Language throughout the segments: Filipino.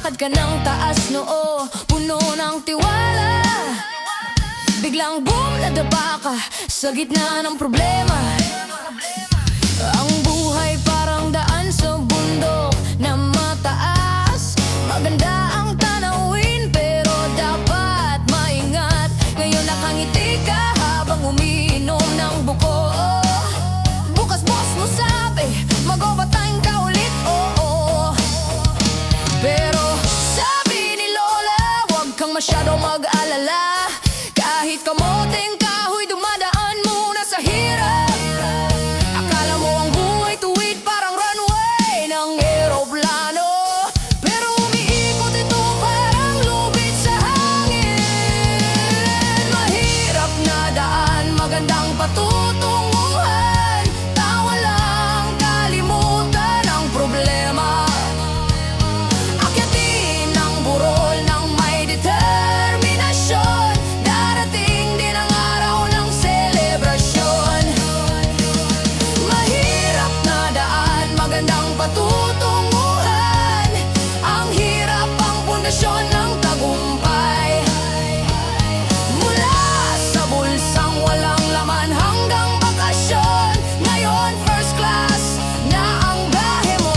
Lumakad ka ng taas noo, puno ng tiwala. Biglang boom, nadapa ka sa gitna ng problema. Ang buhay parang daan sa bundok na mataas. Maganda ang tanawin pero dapat maingat. Ngayon nakangiti ka habang umiinom ng buko. Bukas boss mo sabi, mag-overtime ka ulit, oo. Pero sabi ni Lola, huwag kang masyadong mag-alala. Kahit kamoteng kahoy, dumadaan muna sa hirap. Akala mo ang buhay tuwid parang runway ng eroplano, pero umiikot ito parang lubid sa hangin. Mahirap na daan, magandang patutunguhan. Tawa lang, kalimutan ang problema. Akyatin ang burol ng may determinasyon. Darating din ang araw ng selebrasyon. Mahirap na daan, magandang patutunguhan. Ang hirap ang pundasyon ng tagumpay. Mula sa bulsang walang laman hanggang bakasyon, ngayon first class na ang biyahe mo.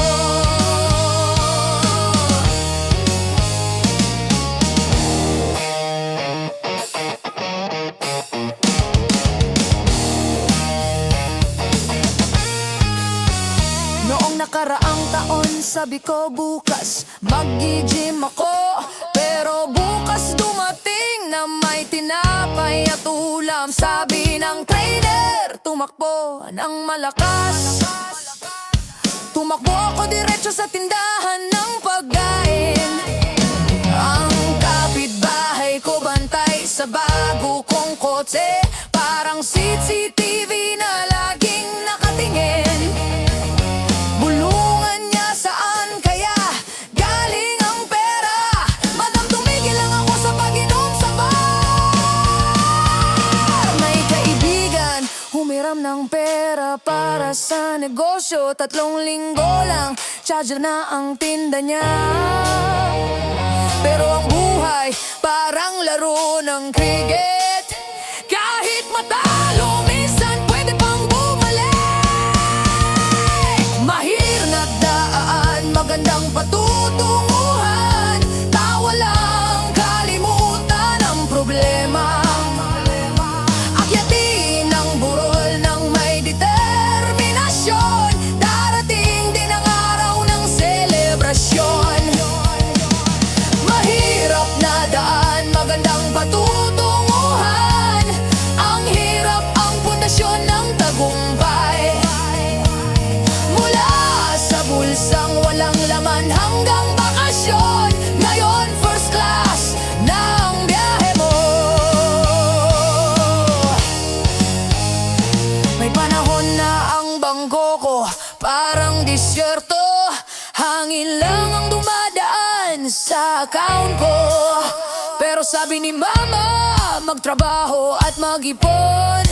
Noong nakaraang taon, sabi ko bukas mag-gym ako. Pero bukas dumating na may tinapay at ulam. Sabi ng trainer, tumakbo ng malakas. Tumakbo ako diretso sa tindahan ng pagkain. Ang kapitbahay ko bantay sa bago kong kotse. Parang CCTV na laging nakatingin. Bulungan niya saan kaya galing ang pera? Madam, tumigil lang ako sa pag-inom sa bar. May kaibigan, humiram ng pera para sa negosyo. 3 linggo lang, charger na ang tinda niya. Pero ang buhay, parang laro ng cricket. Kahit matalo, minsan pwede pang bumalik. Mahir na daan, magandang patutunguhan. Tawa lang, kalimutan ang problema. Akyatin ang burol ng may determinasyon. Darating din ang araw ng selebrasyon. Mahirap na daan, magandang patutunguhan. Ang hirap ang pundasyon ng tagumpay. Mula sa bulsang walang laman hanggang bakasyon, ngayon first class na ang biyahe mo. May panahon na ang bangko ko parang disyerto. Hangin lang ang dumadaan sa account ko. Pero sabi ni mama, magtrabaho at mag-ipon.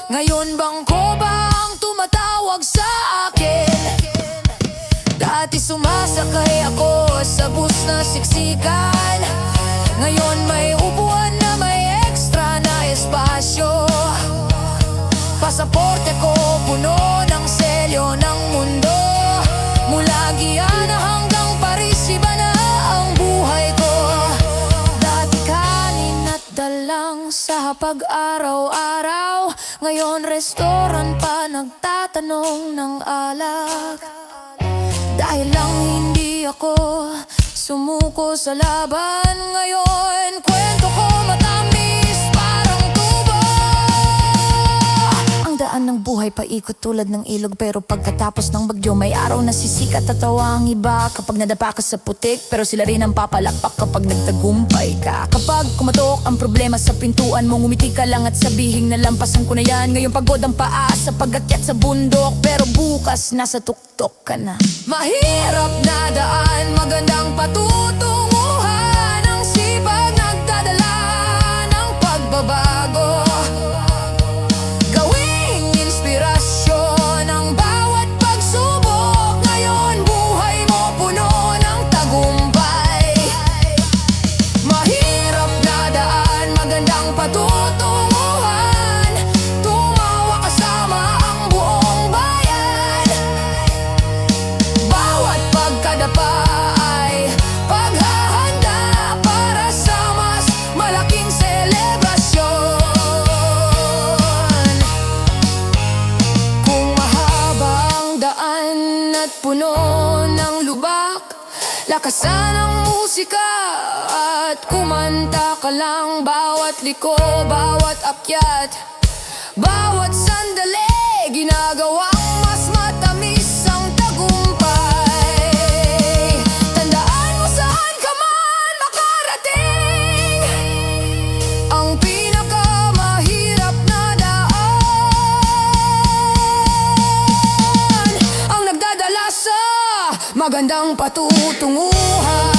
Ngayon bangko ba ang tumatawag sa akin? Dati sumasakay ako sa bus na siksikan. Ngayon may upuan na may extra na espasyo. Pasaporte ko puno ng selyo ng mundo. Mula Guyana hanggang Paris, iba na ang buhay ko. Dati kanin at dalang sa pag-araw-araw. Ngayon restaurant pa, nagtatanong ng alak. Dahil lang hindi ako sumuko sa laban. Ngayon kwento ko matamis parang tubo. Ang daan ng buhay paikot tulad ng ilog. Pero pagkatapos ng bagyo may araw na sisikat. Tatawa ang iba kapag nadapa ka sa putik. Pero sila rin ang papalakpak kapag nagtagumpay ka. Kapag kumatok ang problema sa pintuan mo, ngumiti ka lang at sabihin na lampasan ko na yan. Ngayon pagod ang paa sa pag-akyat sa bundok. Pero bukas nasa tuktok ka na. Mahirap na daan, magandang patutunguhan. Ang sipag nagdadala ng pagbabago. Gawing inspirasyon ang bawat pagsubok. Ngayon buhay mo puno ng tagumpay. Lakasan ang musika at kumanta ka lang. Bawat liko, bawat akyat, bawat sandali, ginagawang mas matamis ang tagumpay. Tandaan mo saan ka man makarating, ang pinakamahirap na daan ang nagdadala sa magandang patutunguhan.